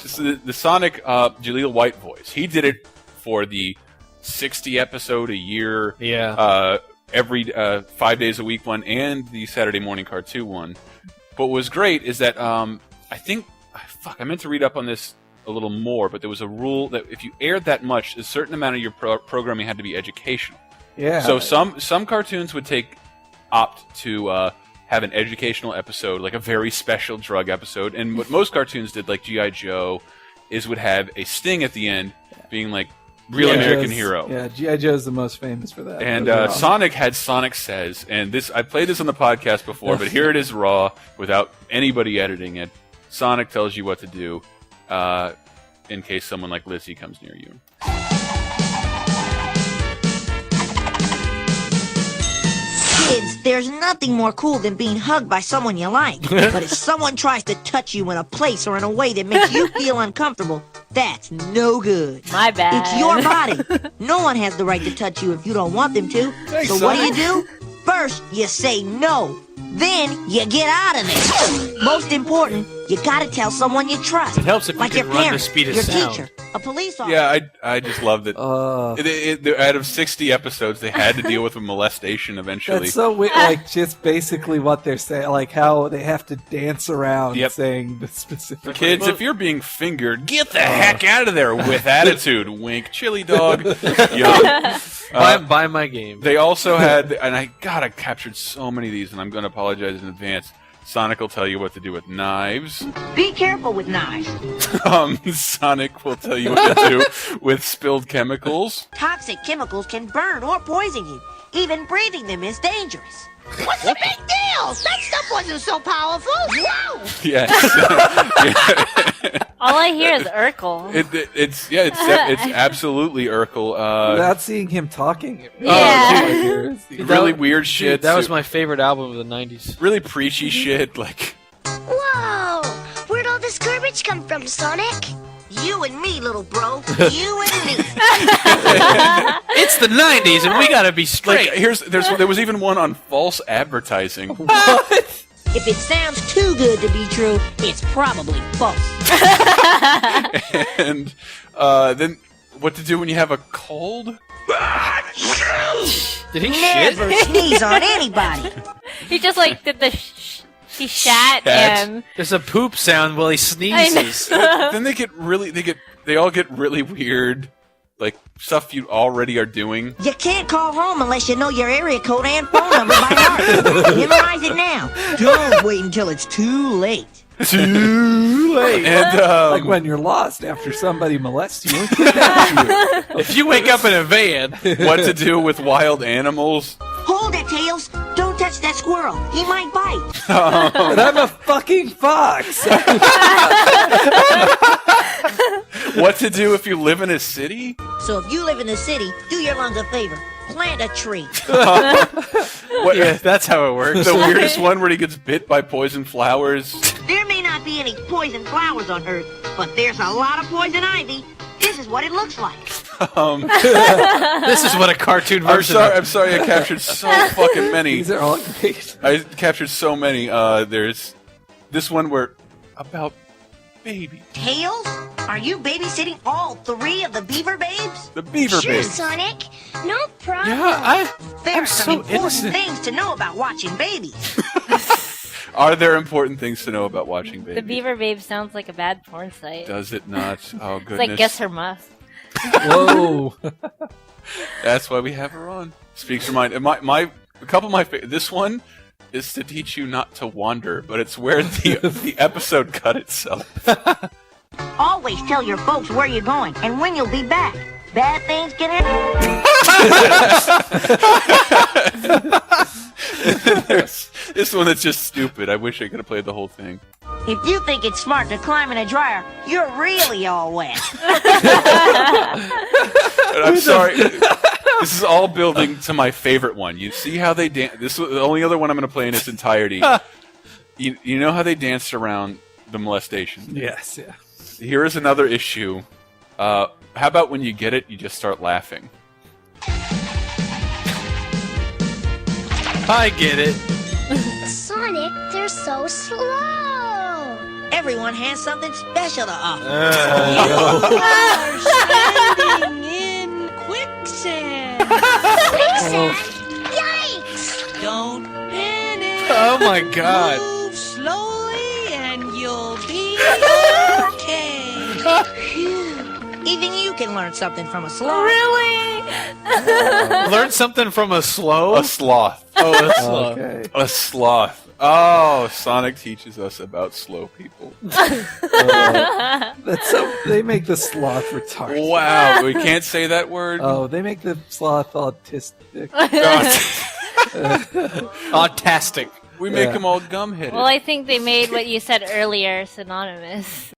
the Sonic Jaleel White voice. He did it for the 60 episode a year, every 5 days a week one, and the Saturday morning cartoon one. But what was great is that I meant to read up on this a little more, but there was a rule that if you aired that much, a certain amount of your programming had to be educational. Yeah. So some cartoons would opt to have an educational episode, like a very special drug episode, and what most cartoons did, like G.I. Joe, would have a sting at the end, being like Real American Hero. Yeah, G.I. Joe's the most famous for that. And Sonic had Sonic Says, and I played this on the podcast before, but here it is raw, without anybody editing it. Sonic tells you what to do, in case someone like Lizzie comes near you. Kids, there's nothing more cool than being hugged by someone you like. But if someone tries to touch you in a place or in a way that makes you feel uncomfortable, that's no good. My bad. It's your body. No one has the right to touch you if you don't want them to. Thanks, so what do? First, you say no. Then, you get out of there. Most important, you gotta tell someone you trust. It helps if like you can your run parents, the speed of your sound. teacher, a police officer. Yeah, I just loved it. Out of 60 episodes, they had to deal with a molestation eventually. That's so weird. Like, just basically what they're saying, like how they have to dance around saying the specific. Kids, if you're being fingered, get the heck out of there with attitude. Wink, chili dog. Buy my game. They also had, and I captured so many of these, and I'm going to apologize in advance. Sonic will tell you what to do with knives. Be careful with knives. Sonic will tell you what to do with spilled chemicals. Toxic chemicals can burn or poison you. Even breathing them is dangerous. What's the big deal? That stuff wasn't so powerful. Whoa! Yes. All I hear is Urkel. It's absolutely Urkel. Without seeing him talking. Really weird shit. Dude, that was my favorite album of the 90s. Really preachy shit, like. Whoa! Where'd all this garbage come from, Sonic? You and me, little bro. You and me. It's the 90s, and we gotta be straight. Like, there was even one on false advertising. What? If it sounds too good to be true, it's probably false. And then, what to do when you have a cold? Did he shit? Never sneeze on anybody. He just like did the. He shat and there's a poop sound while he sneezes. Then they all get really weird, like stuff you already are doing. You can't call home unless you know your area code and phone number by heart. Memorize it now. Don't wait until it's too late. Too late. And like when you're lost after somebody molests you and kidnaps you. If you wake up in a van, what to do with wild animals? Hold it, Tails. Don't touch that squirrel. He might bite. But I'm a fucking fox. What to do if you live in a city? So if you live in the city, do your lungs a favor. Plant a tree. Yeah, that's how it works. The weirdest one where he gets bit by poison flowers. There may not be any poison flowers on Earth, but there's a lot of poison ivy. This is what it looks like. This is what a cartoon version I'm sorry I captured so fucking many. These are all great. I captured so many. There's this one where about baby. Tails? Are you babysitting all three of the beaver babes? The beaver Sure, babes. Sonic. No problem. There I'm are some so important innocent. things to know about watching babies. Are there important things to know about watching baby? the Beaver Babe sounds like a bad porn site. Does it not? Oh It's goodness. like Guess Her Muff. Whoa. That's why we have her on. Speaks her mind. And a couple of my this one is to teach you not to wander, but it's where the episode cut itself. Always tell your folks where you're going and when you'll be back. Bad things can happen. There's this one that's just stupid. I wish I could have played the whole thing. If you think it's smart to climb in a dryer, you're really all wet. I'm sorry. This is all building to my favorite one. You see how they dance? This is the only other one I'm going to play in its entirety. You know how they danced around the molestation? Yes, yeah. Here is another issue. How about when you get it, you just start laughing? I get it. Sonic, they're so slow. Everyone has something special to offer. Are standing in quicksand. Quicksand? Yikes! Don't panic. Oh my God. Move slowly and you'll be okay. Even you can learn something from a sloth. Really? Learn something from a slow? A sloth. Oh, a slow. Okay. A sloth. Oh, Sonic teaches us about slow people. That's so. They make the sloth retarded. Wow, we can't say that word. Oh, they make the sloth autistic. Autastic. We make Yeah. them all gum-headed. Well, I think they made what you said earlier synonymous.